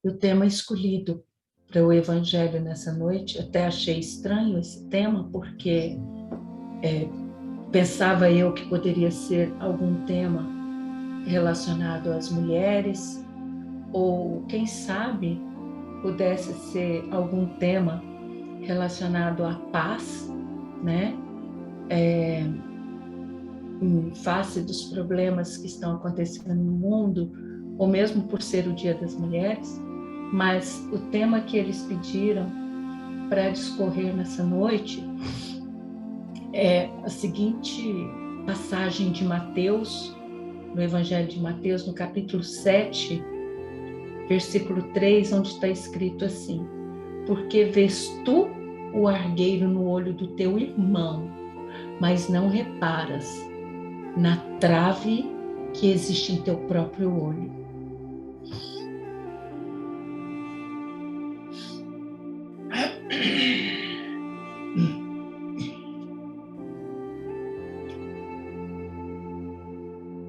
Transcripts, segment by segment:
O tema escolhido para o Evangelho nessa noite, até achei estranho esse tema, porque pensava eu que poderia ser algum tema relacionado às mulheres, ou quem sabe pudesse ser algum tema relacionado à paz, né? Em face dos problemas que estão acontecendo no mundo, ou mesmo por ser o Dia das Mulheres, mas o tema que eles pediram para discorrer nessa noite é a seguinte passagem de Mateus, no Evangelho de Mateus, no capítulo 7, versículo 3, onde está escrito assim: porque vês tu o argueiro no olho do teu irmão, mas não reparas na trave que existe em teu próprio olho.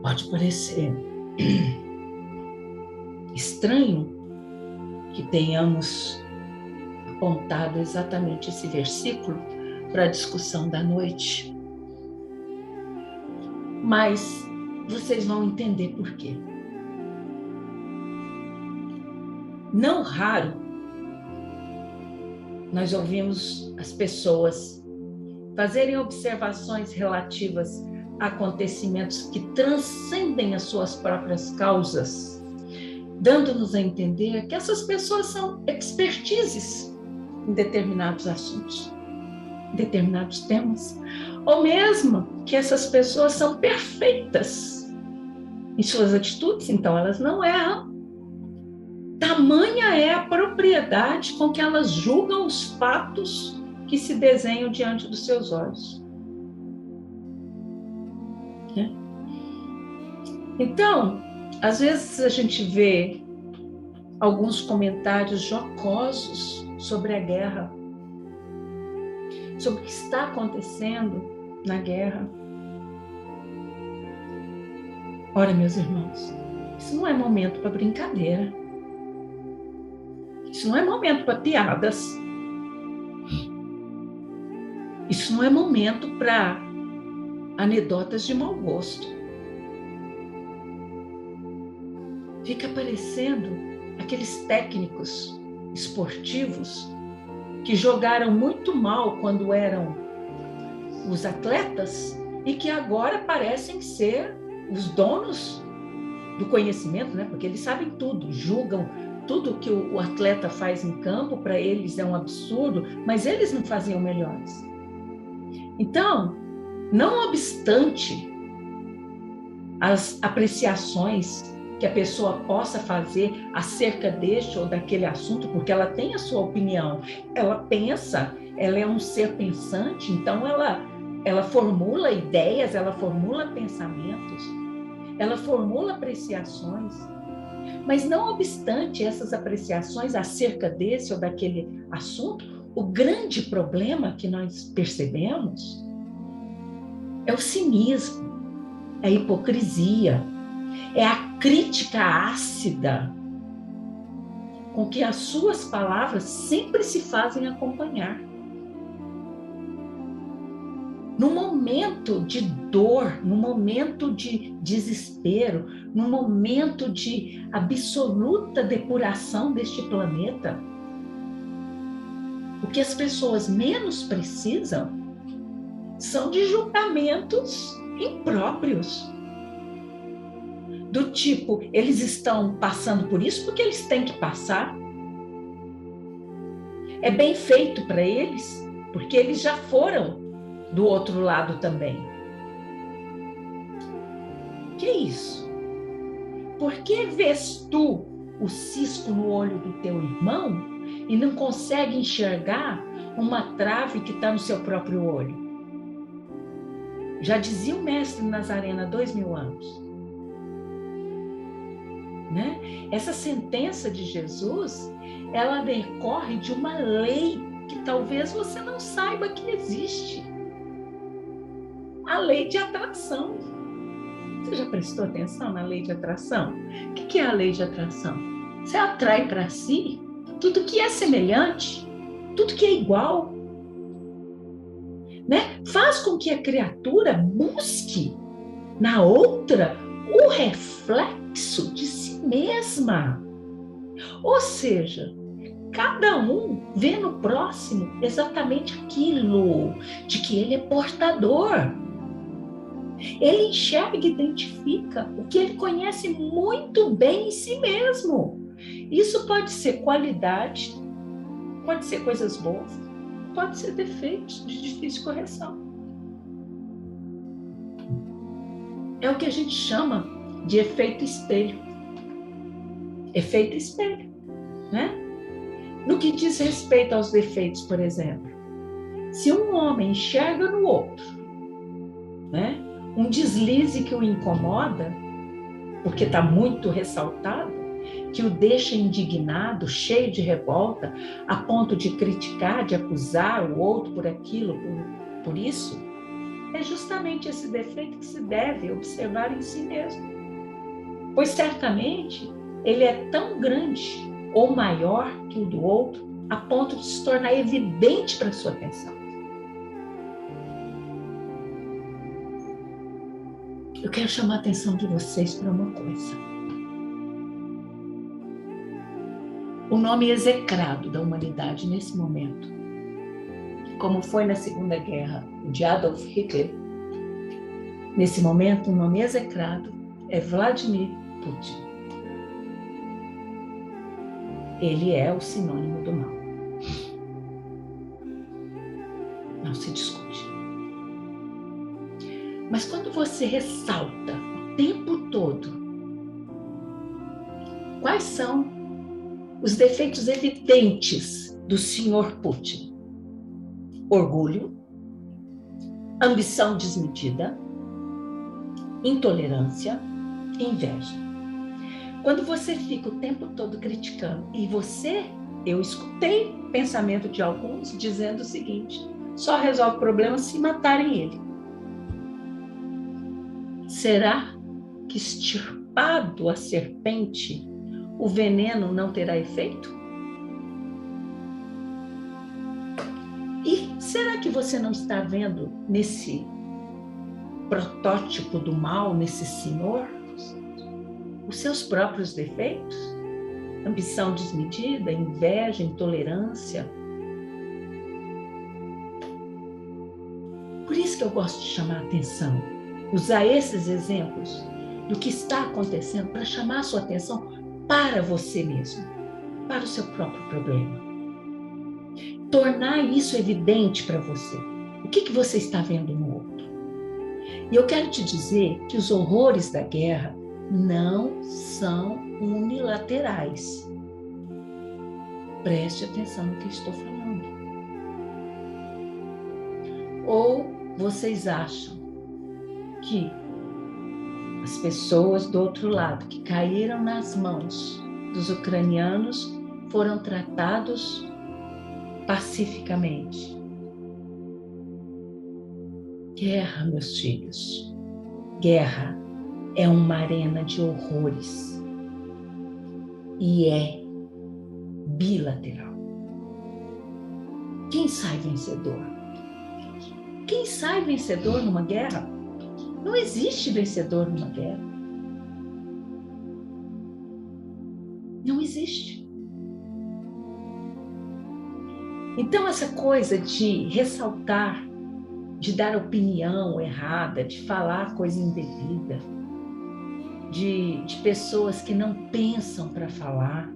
Pode parecer estranho que tenhamos apontado exatamente esse versículo para a discussão da noite, mas vocês vão entender por quê. Não raro, nós ouvimos as pessoas fazerem observações relativas a acontecimentos que transcendem as suas próprias causas, dando-nos a entender que essas pessoas são expertises em determinados assuntos, em determinados temas, ou mesmo que essas pessoas são perfeitas em suas atitudes, então elas não erram. Tamanha é a propriedade com que elas julgam os fatos que se desenham diante dos seus olhos. Então, às vezes a gente vê alguns comentários jocosos sobre a guerra, sobre o que está acontecendo na guerra. Ora, meus irmãos, isso não é momento para brincadeira. Isso não é momento para piadas. Isso não é momento para anedotas de mau gosto. Fica parecendo aqueles técnicos esportivos que jogaram muito mal quando eram os atletas e que agora parecem ser os donos do conhecimento, né? Porque eles sabem tudo, julgam tudo que o atleta faz em campo, para eles é um absurdo, mas eles não faziam melhores. Então, não obstante as apreciações que a pessoa possa fazer acerca deste ou daquele assunto, porque ela tem a sua opinião, ela pensa, ela é um ser pensante, então ela formula ideias, ela formula pensamentos, ela formula apreciações, mas não obstante essas apreciações acerca desse ou daquele assunto, o grande problema que nós percebemos é o cinismo, é a hipocrisia, é a crítica ácida com que as suas palavras sempre se fazem acompanhar. No momento de dor, no momento de desespero, no momento de absoluta depuração deste planeta, o que as pessoas menos precisam são de julgamentos impróprios. Do tipo, eles estão passando por isso porque eles têm que passar. É bem feito para eles, porque eles já foram do outro lado também. Que isso? Por que vês tu o cisco no olho do teu irmão e não consegue enxergar uma trave que está no seu próprio olho? Já dizia o mestre Nazareno há 2000 anos. Né? Essa sentença de Jesus, ela decorre de uma lei que talvez você não saiba que existe. A lei de atração. Você já prestou atenção na lei de atração? O que é a lei de atração? Você atrai para si tudo que é semelhante, tudo que é igual, né? Faz com que a criatura busque na outra o reflexo de si mesma. Ou seja, cada um vê no próximo exatamente aquilo de que ele é portador. Ele enxerga e identifica o que ele conhece muito bem em si mesmo. Isso pode ser qualidade, pode ser coisas boas, pode ser defeitos de difícil correção. É o que a gente chama de efeito espelho. Efeito espelho, né? No que diz respeito aos defeitos, por exemplo, se um homem enxerga no outro, né, um deslize que o incomoda, porque está muito ressaltado, que o deixa indignado, cheio de revolta, a ponto de criticar, de acusar o outro por aquilo, por isso, é justamente esse defeito que se deve observar em si mesmo. Pois certamente ele é tão grande ou maior que o do outro, a ponto de se tornar evidente para a sua atenção. Eu quero chamar a atenção de vocês para uma coisa. O nome execrado da humanidade nesse momento, como foi na Segunda Guerra de Adolf Hitler, nesse momento o nome execrado é Vladimir Putin. Ele é o sinônimo do mal. Não se discute. Mas quando você ressalta o tempo todo quais são os defeitos evidentes do senhor Putin? Orgulho, ambição desmedida, intolerância, inveja. Quando você fica o tempo todo criticando, eu escutei pensamento de alguns dizendo o seguinte: só resolve o problema se matarem ele. Será que extirpado a serpente, o veneno não terá efeito? E será que você não está vendo nesse protótipo do mal, nesse senhor, os seus próprios defeitos? Ambição desmedida, inveja, intolerância. Por isso que eu gosto de chamar a atenção, usar esses exemplos do que está acontecendo para chamar a sua atenção para você mesmo, para o seu próprio problema. Tornar isso evidente para você. O que você está vendo no outro? E eu quero te dizer que os horrores da guerra não são unilaterais. Preste atenção no que estou falando. Ou vocês acham que as pessoas do outro lado que caíram nas mãos dos ucranianos foram tratados pacificamente? Guerra, meus filhos, guerra é uma arena de horrores e é bilateral. Quem sai vencedor? Quem sai vencedor numa guerra? Não existe vencedor numa guerra. Não existe. Então, essa coisa de ressaltar, de dar opinião errada, de falar coisa indevida, de pessoas que não pensam para falar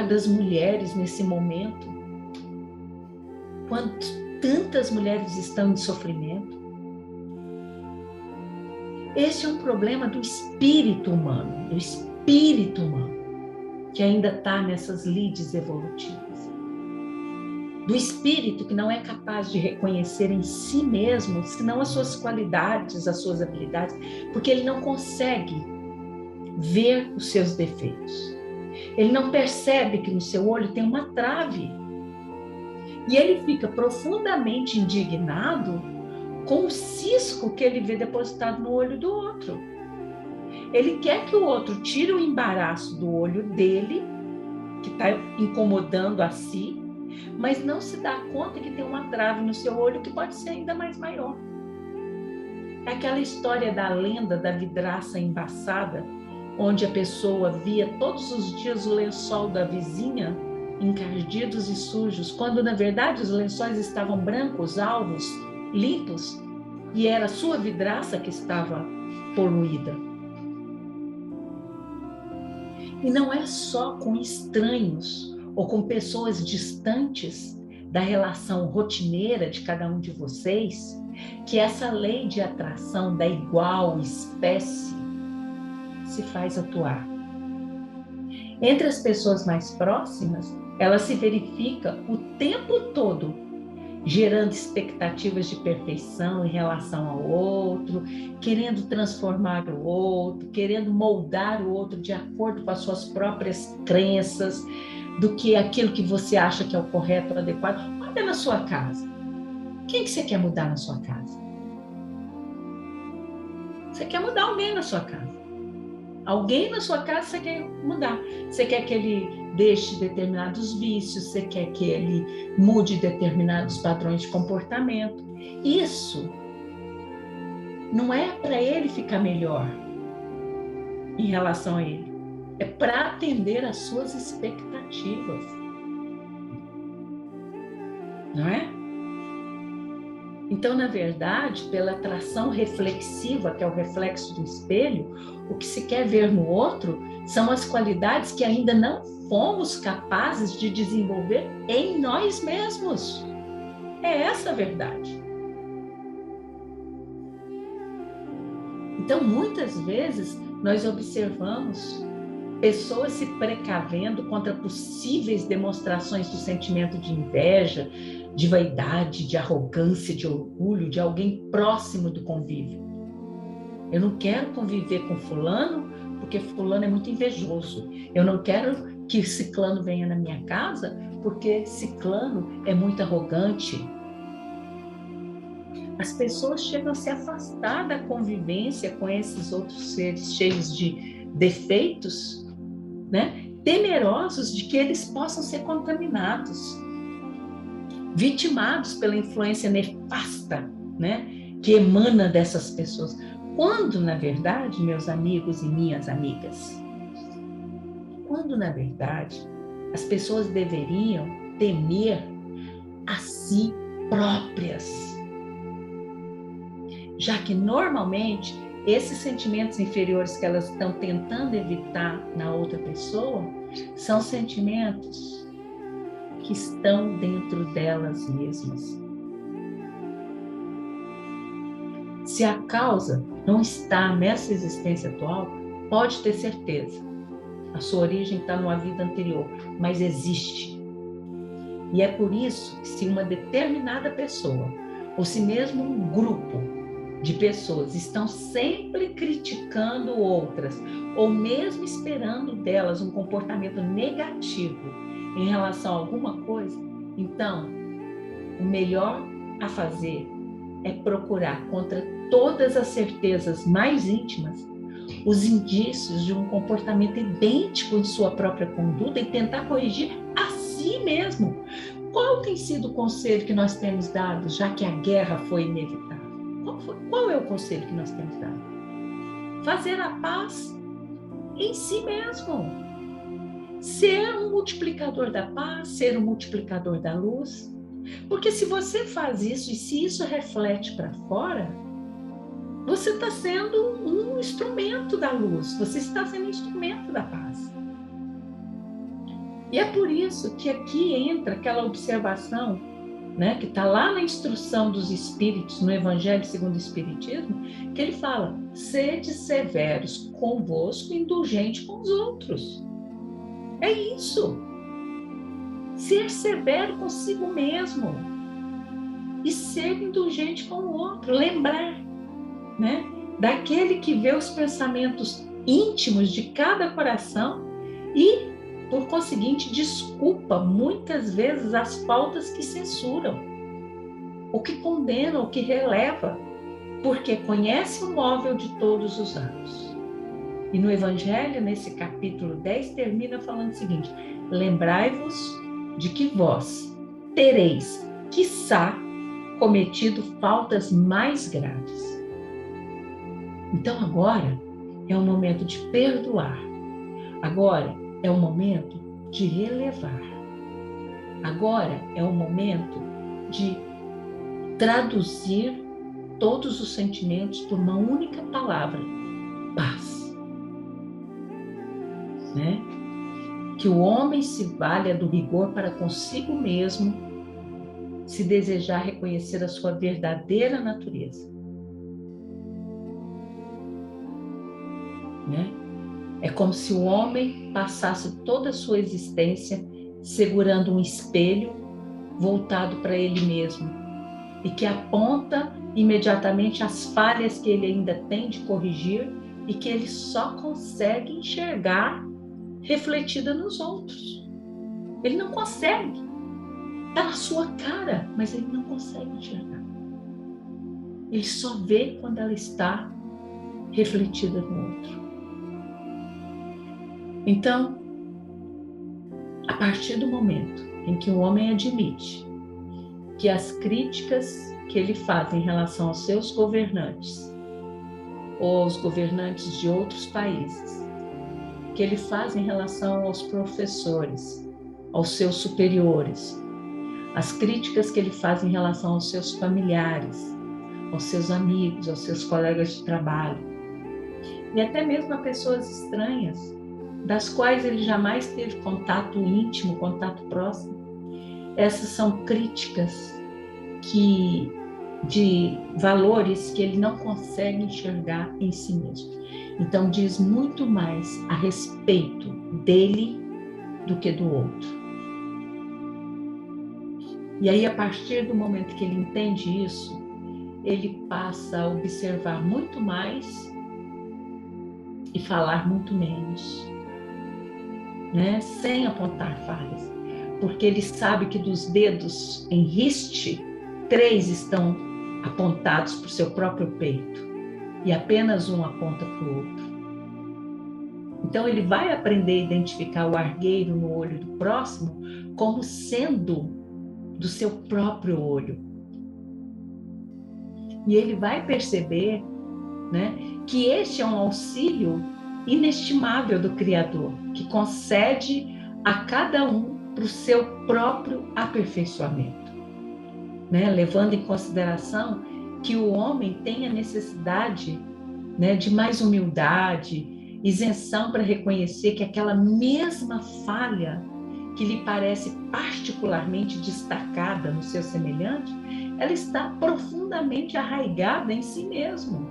das mulheres nesse momento, quando tantas mulheres estão em sofrimento. Esse é um problema do espírito humano, que ainda está nessas lides evolutivas. Do espírito que não é capaz de reconhecer em si mesmo, senão as suas qualidades, as suas habilidades, porque ele não consegue ver os seus defeitos. Ele não percebe que no seu olho tem uma trave. E ele fica profundamente indignado com o cisco que ele vê depositado no olho do outro. Ele quer que o outro tire o embaraço do olho dele, que está incomodando a si, mas não se dá conta que tem uma trave no seu olho que pode ser ainda mais maior. É aquela história da lenda da vidraça embaçada, onde a pessoa via todos os dias o lençol da vizinha encardidos e sujos, quando na verdade os lençóis estavam brancos, alvos, limpos, e era a sua vidraça que estava poluída. E não é só com estranhos ou com pessoas distantes da relação rotineira de cada um de vocês que essa lei de atração da igual espécie se faz atuar. Entre as pessoas mais próximas, ela se verifica o tempo todo, gerando expectativas de perfeição em relação ao outro, querendo transformar o outro, querendo moldar o outro de acordo com as suas próprias crenças, do que aquilo que você acha que é o correto, o adequado. Olha na sua casa. Quem que você quer mudar na sua casa? Você quer mudar alguém na sua casa. Alguém na sua casa você quer mudar. Você quer que ele deixe determinados vícios, você quer que ele mude determinados padrões de comportamento. Isso não é para ele ficar melhor em relação a ele. É para atender às suas expectativas. Não é? Então, na verdade, pela atração reflexiva, que é o reflexo do espelho, o que se quer ver no outro são as qualidades que ainda não fomos capazes de desenvolver em nós mesmos. É essa a verdade. Então, muitas vezes, nós observamos pessoas se precavendo contra possíveis demonstrações do sentimento de inveja, de vaidade, de arrogância, de orgulho, de alguém próximo do convívio. Eu não quero conviver com fulano, porque fulano é muito invejoso. Eu não quero que ciclano venha na minha casa, porque ciclano é muito arrogante. As pessoas chegam a se afastar da convivência com esses outros seres cheios de defeitos, né? Temerosos de que eles possam ser contaminados, vitimados pela influência nefasta, né, que emana dessas pessoas. Quando, na verdade, meus amigos e minhas amigas, quando, na verdade, as pessoas deveriam temer a si próprias, já que, normalmente, esses sentimentos inferiores que elas estão tentando evitar na outra pessoa são sentimentos que estão dentro delas mesmas. Se a causa não está nessa existência atual, pode ter certeza. A sua origem está numa vida anterior, mas existe. E é por isso que se uma determinada pessoa, ou se mesmo um grupo de pessoas estão sempre criticando outras, ou mesmo esperando delas um comportamento negativo em relação a alguma coisa, então, o melhor a fazer é procurar, contra todas as certezas mais íntimas, os indícios de um comportamento idêntico em sua própria conduta e tentar corrigir a si mesmo. Qual tem sido o conselho que nós temos dado, já que a guerra foi inevitável? Qual é o conselho que nós temos dado? Fazer a paz em si mesmo. Ser um multiplicador da paz, ser um multiplicador da luz. Porque se você faz isso e se isso reflete para fora, você está sendo um instrumento da luz, você está sendo um instrumento da paz. E é por isso que aqui entra aquela observação, né, que está lá na instrução dos Espíritos, no Evangelho segundo o Espiritismo, que ele fala: sede severos convosco, indulgente com os outros. É isso. Ser severo consigo mesmo e ser indulgente com o outro. Lembrar, né, daquele que vê os pensamentos íntimos de cada coração e, por conseguinte, desculpa muitas vezes as faltas que censuram, o que condena, o que releva, porque conhece o móvel de todos os atos. E no Evangelho, nesse capítulo 10, termina falando o seguinte: lembrai-vos de que vós tereis, quiçá, cometido faltas mais graves. Então agora é o momento de perdoar. Agora é o momento de relevar. Agora é o momento de traduzir todos os sentimentos por uma única palavra: paz. Né? Que o homem se valha do rigor para consigo mesmo, se desejar reconhecer a sua verdadeira natureza. Né? É como se o homem passasse toda a sua existência segurando um espelho voltado para ele mesmo e que aponta imediatamente as falhas que ele ainda tem de corrigir e que ele só consegue enxergar refletida nos outros. Ele não consegue. Está na sua cara, mas ele não consegue enxergar. Ele só vê quando ela está refletida no outro. Então, a partir do momento em que o homem admite que as críticas que ele faz em relação aos seus governantes ou aos governantes de outros países, que ele faz em relação aos professores, aos seus superiores, as críticas que ele faz em relação aos seus familiares, aos seus amigos, aos seus colegas de trabalho, e até mesmo a pessoas estranhas, das quais ele jamais teve contato íntimo, contato próximo. Essas são críticas de valores que ele não consegue enxergar em si mesmo. Então diz muito mais a respeito dele do que do outro. E aí, a partir do momento que ele entende isso, ele passa a observar muito mais e falar muito menos, né? Sem apontar falhas, porque ele sabe que dos dedos em riste, 3 estão apontados para o seu próprio peito e apenas um aponta para o outro. Então ele vai aprender a identificar o argueiro no olho do próximo como sendo do seu próprio olho. E ele vai perceber, né, que este é um auxílio inestimável do Criador, que concede a cada um para o seu próprio aperfeiçoamento, né, levando em consideração que o homem tem a necessidade, né, de mais humildade, isenção para reconhecer que aquela mesma falha que lhe parece particularmente destacada no seu semelhante, ela está profundamente arraigada em si mesmo.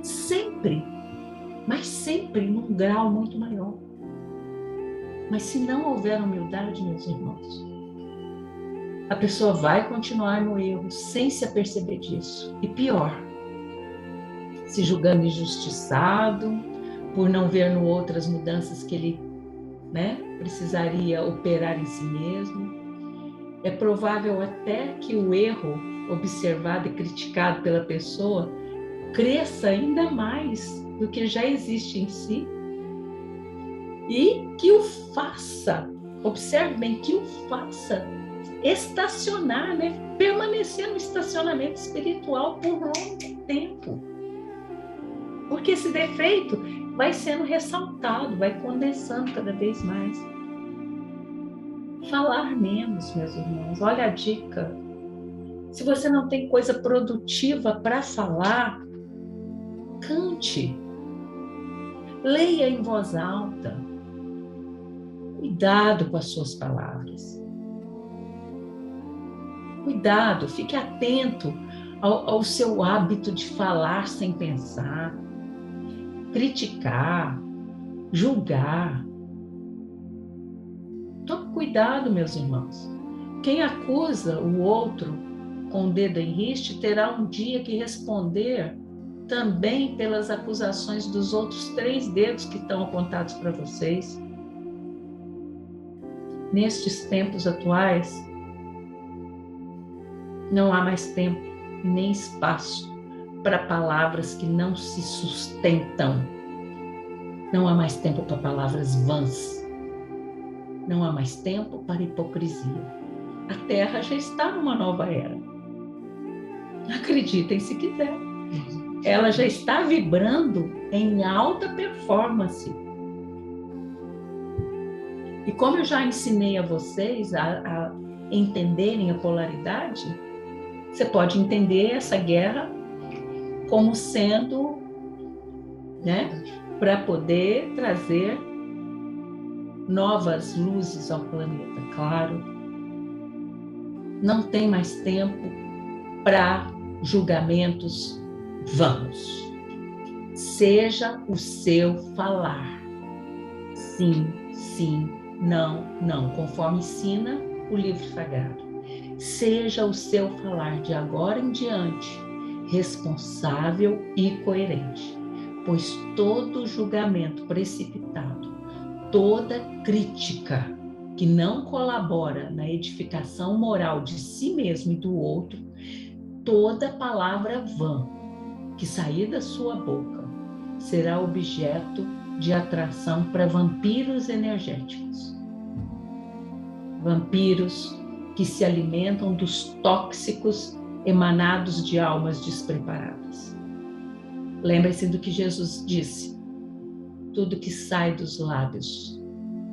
Sempre, mas sempre num grau muito maior. Mas se não houver humildade, meus irmãos, a pessoa vai continuar no erro sem se aperceber disso. E pior, se julgando injustiçado, por não ver no outro as mudanças que ele, né, precisaria operar em si mesmo. É provável até que o erro observado e criticado pela pessoa cresça ainda mais do que já existe em si e que o faça, observe bem, que o faça estacionar, né? Permanecer no estacionamento espiritual por longo tempo. Porque esse defeito vai sendo ressaltado, vai condensando cada vez mais. Falar menos, meus irmãos. Olha a dica. Se você não tem coisa produtiva para falar, cante. Leia em voz alta. Cuidado com as suas palavras. Cuidado, fique atento ao seu hábito de falar sem pensar, criticar, julgar. Tome cuidado, meus irmãos. Quem acusa o outro com o dedo em riste terá um dia que responder também pelas acusações dos outros 3 dedos que estão apontados para vocês. Nestes tempos atuais, não há mais tempo nem espaço para palavras que não se sustentam. Não há mais tempo para palavras vãs. Não há mais tempo para hipocrisia. A Terra já está numa nova era. Acreditem se quiser. Ela já está vibrando em alta performance. E como eu já ensinei a vocês a entenderem a polaridade, você pode entender essa guerra como sendo, né, para poder trazer novas luzes ao planeta, claro. Não tem mais tempo para julgamentos vãos. Seja o seu falar. Sim, sim, não, não, conforme ensina o livro sagrado. Seja o seu falar de agora em diante responsável e coerente, pois todo julgamento precipitado, toda crítica que não colabora na edificação moral de si mesmo e do outro, toda palavra vã que sair da sua boca será objeto de atração para vampiros energéticos. Vampiros que se alimentam dos tóxicos emanados de almas despreparadas. Lembre-se do que Jesus disse: tudo que sai dos lábios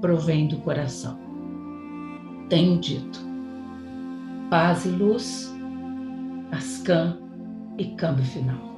provém do coração. Tenho dito: paz e luz, Ascan e câmbio final.